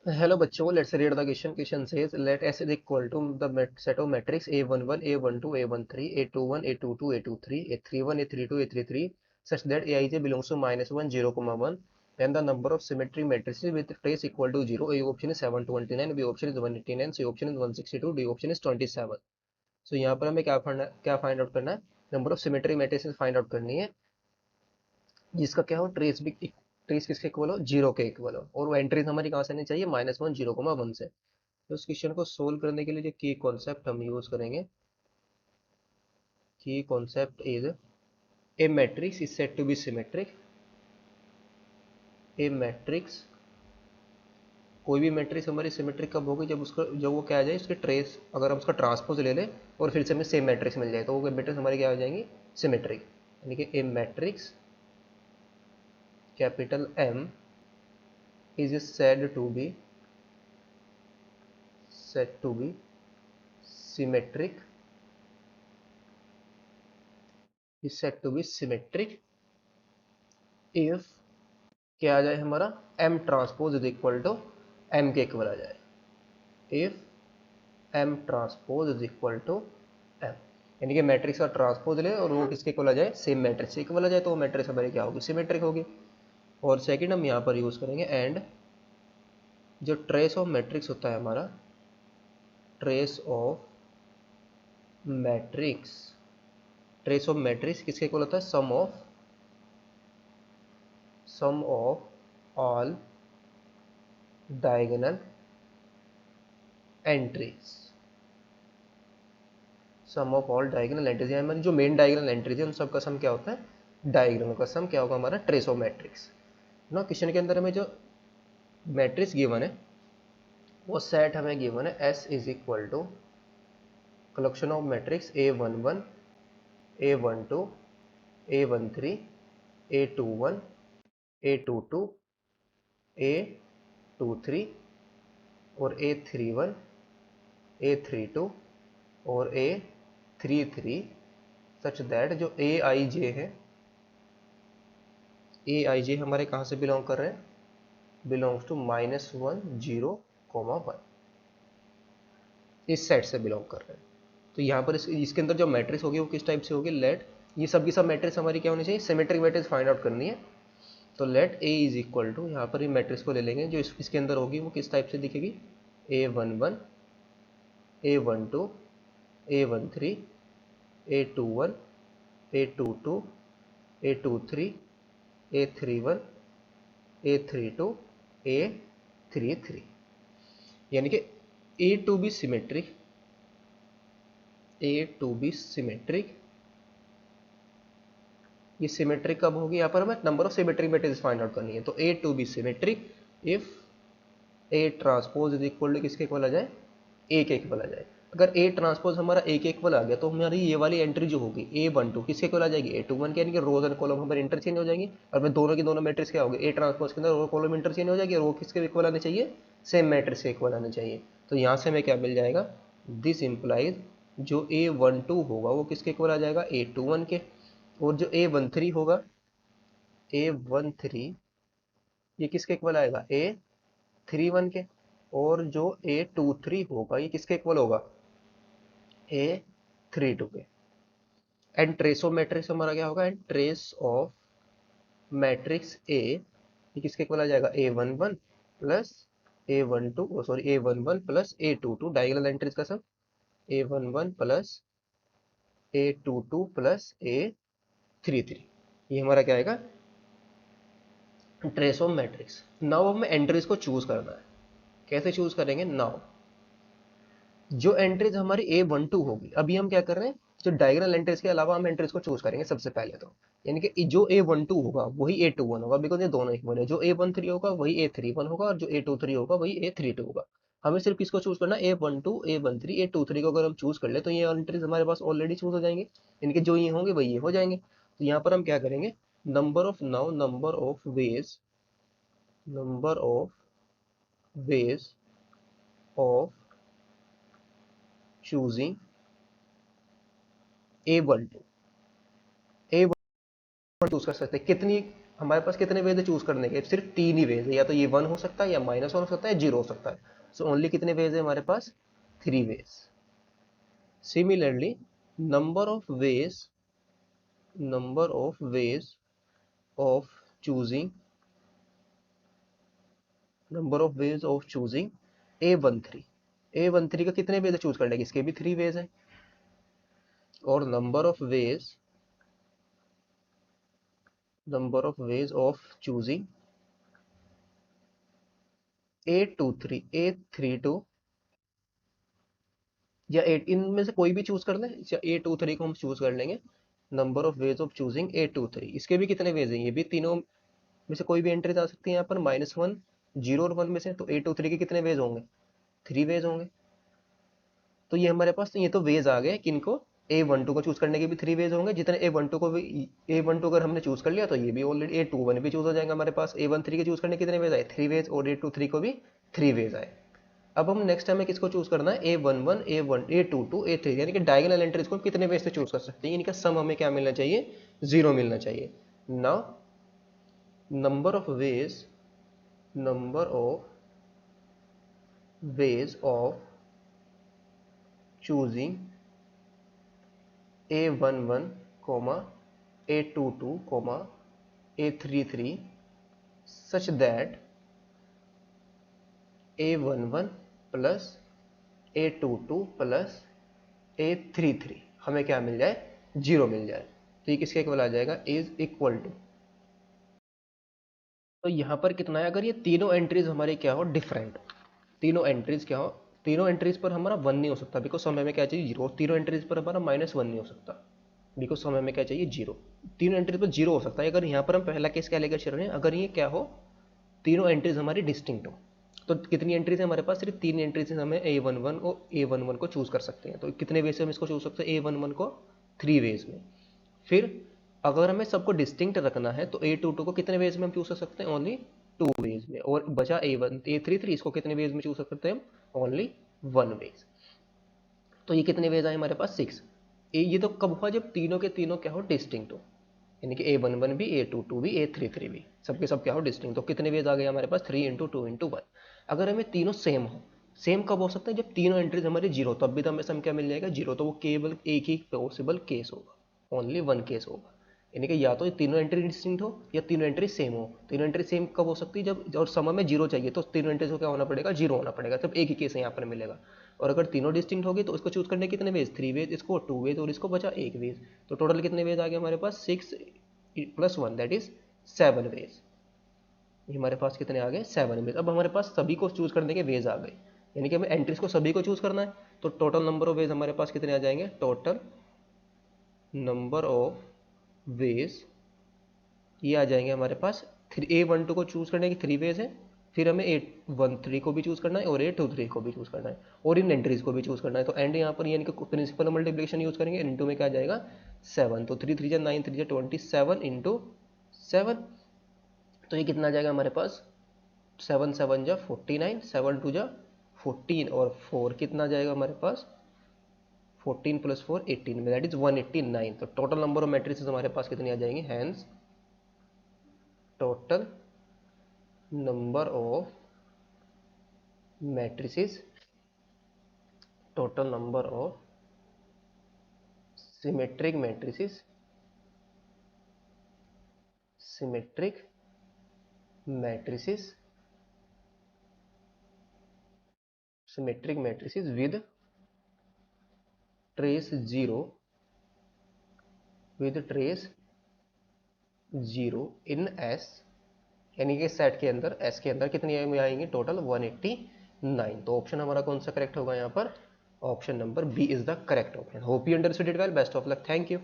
Hello बच्चों, let's read the question. Question says let S is equal to the set of matrix A11, A12, A13, A21, A22, A23, A31, A32, A33 such that Aij belongs to -1, 0, 1 and the number of symmetric matrices with trace equal to 0. A option is 729, B option is 189, C option is 162, D option is 27. So यहाँ पर हमें क्या find out करना है? Number of symmetric matrices find out करनी है जिसका क्या हो, ट्रेस किसके इक्वल हो, 0 के इक्वल हो, और वो एंट्रीज हमारी कहाँ से आनी चाहिए, -1, 0, 1 से। तो इस क्वेश्चन को सोल्व करने के लिए जो की कॉन्सेप्ट हम यूज करेंगे, की concept is a matrix is said to be symmetric. A matrix, कोई भी मैट्रिक्स हमारी सिमेट्रिक कब होगी, जब वो क्या आ जाए, उसके ट्रेस, अगर हम उसका ट्रांसपोज ले लें और फिर से हमें सेम मैट्रिक्स मिल जाए तो वो मैट्रिक्स हमारी क्या हो जाएंगी, सिमेट्रिक। यानी कि A matrix capital M is said to be symmetric is said to be symmetric if क्या आ जाए हमारा, m transpose is equal to m के इक्वल आ जाए। If m transpose is equal to m, यानी कि मैट्रिक्स का ट्रांसपोज ले और वो किसके इक्वल आ जाए, सेम मैट्रिक्स इक्वल आ जाए, तो वो मैट्रिक्स हमारी क्या होगी, सिमेट्रिक होगी। और सेकंड हम यहाँ पर यूज करेंगे एंड जो ट्रेस ऑफ मैट्रिक्स होता है हमारा, trace of matrix, trace of matrix किसके इक्वल होता है, sum of all diagonal entries, sum of all diagonal entries, यानी जो मेन डायगोनल एंट्रीज है उन सब का सम क्या होता है, डायगोनल का सम क्या होगा हमारा, ट्रेस ऑफ मैट्रिक्स ना। क्वेश्चन के अंदर हमें जो मैट्रिक्स गिवन है वो सेट हमें गिवन है S is equal to collection of matrix A11, A12, A13, A21, A22, A23 और A31, A32 और A33 सच दैट जो Aij है, Aij हमारे कहाँ से बिलोंग कर रहे हैं, बिलोंग्स टू -1, 0, 1, इस सेट से बिलोंग कर रहे हैं। तो यहाँ पर इसके अंदर जो मैट्रिक्स होगी वो किस टाइप से होगी, लेट ये सब की सब मैट्रिक्स हमारी क्या होनी चाहिए, सिमेट्रिक मैट्रिक्स फाइंड आउट करनी है। तो let A is equal to, यहाँ पर ये मैट्रिक्स को ले लेंगे जो इसके अंदर होगी वो किस टाइप से दिखेगी, A11, A12, A13, A21, A22, A23, A31, A32, A33, यानी कि A to be symmetric, A to be symmetric, ये सिमेट्रिक कब होगी, यहाँ पर हमें number of symmetric matrix find out करनी है। तो A to be symmetric if A transpose is equal to किसके इक्वल आ जाए, ए के इक्वल आ जाए। अगर ए ट्रांसपोज हमारा ए के इक्वल आ गया तो हमारी ये वाली एंट्री जो होगी A12 किसके इक्वल आ जाएगी, A21 के, यानी कि रोज एंड कॉलम हमारे इंटरचेंज हो जाएंगी और मैं दोनों की दोनों मैट्रिक्स क्या होगी, ए ट्रांसपोज के अंदर रो कॉलम इंटरचेंज हो जाएगी और वो किसके इक्वल आने चाहिए, सेम मैट्रिक्स के इक्वल आने चाहिए। तो यहाँ से हमें क्या मिल जाएगा, दिस इंप्लाइज जो A12 होगा वो किसके इक्वल आ जाएगा, A21 के, और जो A13 होगा, A13 ये किसके इक्वल आएगा, A31 के, और जो A23 होगा ये किसके इक्वल होगा, A32 के। एंड ट्रेस ऑफ मैट्रिक्स हमारा क्या होगा, and trace of matrix A ये किसके इक्वल आ जाएगा, A11 plus A12, sorry A11 plus A22, diagonal entries का सब, A11 plus A22 plus A33, ये हमारा क्या आएगा, ट्रेस ऑफ मैट्रिक्स। नाउ हमें एंट्रीज को चूज करना है, कैसे चूज करेंगे, नाउ जो एंट्रीज हमारी A12 होगी, अभी हम क्या कर रहे हैं, जो डायगोनल एंट्रीज के अलावा हम एंट्रीज को चूज करेंगे सबसे पहले। तो यानी कि जो A12 होगा वही A21 होगा, बिकॉज ये दोनों इक्वल है। जो A13 होगा वही A31 होगा और जो A23 होगा वही A32 होगा। हमें सिर्फ किसको चूज करना है, A12, A13, A23 को अगर हम चूज कर ले तो ये एंट्रीज हमारे पास ऑलरेडी चूज हो जाएंगे, इनके जो ये होंगे वही ये हो जाएंगे। तो यहाँ पर हम क्या करेंगे, number of ways of choosing A12 choose कर सकते हैं, कितनी हमारे पास कितने वेज है चूज करने के? सिर्फ 3 ही वेज है, या तो ये 1 हो सकता है, या -1 हो सकता है, 0 हो सकता है। सो ओनली कितने वेज है हमारे पास? 3 ways. Similarly number of ways of choosing A13 A13 का कितने वेज है चूज करने के? इसके भी 3 वेज है। और number of ways of choosing A32 या 8, इनमें से कोई भी चूज कर लें, या A23 को हम चूज कर लेंगे। Number of ways of choosing A23, इसके भी कितने वेज हैं? ये भी तीनों में से कोई भी एंट्रीज आ सकती है यहाँ पर, -1, 0 और 1 में से। तो A23 के कितने वेज होंगे? 3 वेज होंगे। तो ये हमारे पास, ये तो वेज आ गए किनको? A12 को चूज करने के भी 3 वेज होंगे, जितने A12 को भी A12 अगर हमने चूज कर लिया तो ये भी ऑलरेडी A21 भी चूज हो जाएगा हमारे पास। A13 के चूज करने कितने वेज आए? 3 वेज। और A23 को भी 3 वेज आए। अब हम नेक्स्ट हमें किसको चूज करना है? A11, A22, A3, यानी कि डायगोनल एंट्रीज को कितने वेज से चूज कर सकते हैं? इनका सम हमें क्या मिलना चाहिए? 0 मिलना चाहिए। Now number of ways of choosing A11, A22, A33 such that A11 plus A22 plus A33 हमें क्या मिल जाए? 0 मिल जाए। तो ये किसके इक्वल आ जाएगा? Is equal to. तो यहाँ पर कितना है? अगर ये तीनों एंट्रीज हमारी क्या हो? डिफरेंट। तीनों एंट्रीज क्या हो? तीनों एंट्रीज पर हमारा 1 नहीं हो सकता, बिकॉज समय में क्या चाहिए? 0। तीनों एंट्रीज पर हमारा -1 नहीं हो सकता, बिकॉज समय में क्या चाहिए? 0। तीनों एंट्रीज पर 0 हो सकता है। अगर यहाँ पर हम पहला केस क्या लेकर चल रहे हैं? अगर ये क्या हो? तीनों एंट्रीज हमारी डिस्टिंक्ट हो। तो कितनी एंट्रीज है हमारे पास? सिर्फ 3 एंट्रीज है। हमें A11 को चूज कर सकते हैं। तो कितने वे से हम इसको चूज सकते हैं? A11 को 3 वेज में। फिर अगर हमें सबको डिस्टिंक्ट रखना है तो A22 को कितने वेज में हम चूज कर सकते हैं? ओनली 2 वेज में। और बचा A33, इसको कितने वेज में चूज कर सकते हैं हम? Only 1 ways. तो ये कितने वेज आए हमारे पास? 6। ये तो कब हुआ? जब तीनों के तीनों क्या हो? डिस्टिंक्ट हो। यानी कि A11 भी, A22 भी, A33 भी, सबके सब क्या हो? डिस्टिंक्ट। तो कितने वेज आ गए हमारे पास? 3 × 2 × 1। अगर हमें तीनों सेम हो, सेम कब हो सकता है? जब तीनों एंट्रीज हमारी 0, तब भी तो हमें सम क्या मिल जाएगा? 0। तो वो केवल एक ही पॉसिबल केस होगा, ओनली 1 केस होगा। यानी कि या तो तीनों एंट्री डिस्टिंक्ट हो, या तीनों एंट्री सेम हो। तीनों एंट्री सेम कब हो सकती है? जब, और समय में 0 चाहिए, तो तीनों एंट्रीज को क्या होना पड़ेगा? 0 होना पड़ेगा। तब एक ही केस यहाँ पर मिलेगा। और अगर तीनों डिस्टिंक्ट होगी तो इसको चूज करने कितने वेज? 3 वेज, इसको 2 वेज, और इसको बचा 1 वेज। तो टोटल कितने वेज आ गए हमारे पास? 6 + 1, दैट इज 7 वेज। ये हमारे पास कितने आ गए? 7 वेज। अब हमारे पास सभी को चूज करने के वेज आ गए, यानी कि हमें एंट्रीज को सभी को चूज करना है। तो टोटल नंबर ऑफ वेज हमारे पास कितने आ जाएंगे? टोटल नंबर ऑफ वेज ये आ जाएंगे हमारे पास। A12 को चूज करने की 3 वेज है। फिर हमें A13 को भी चूज करना है, और A23 को भी चूज करना है, और इन एंट्रीज को भी चूज करना है। तो एंड यहाँ पर यानी कि प्रिंसिपल मल्टीप्लिकेशन यूज करेंगे। इनटू में क्या आ जाएगा? 7। तो 3 3 9, 3 27 × 7। तो ये कितना आ जाएगा हमारे पास? 7 7 जा 49, 7 2 जा 14, और 4 कितना आ जाएगा हमारे पास? 14 + 4 18 में, दैट इज 189। तो टोटल नंबर ऑफ मैट्रिसेस हमारे पास कितनी आ जाएंगी? Hence total number of matrices, total number of symmetric matrices, symmetric matrices, symmetric matrices with trace 0, with trace 0 in S, यानी कि सेट के अंदर, S के अंदर कितनी आएंगी? टोटल 189। तो ऑप्शन हमारा कौन सा करेक्ट होगा यहाँ पर? Option number B is the correct option. Hope you understood it well. Best of luck. Thank you.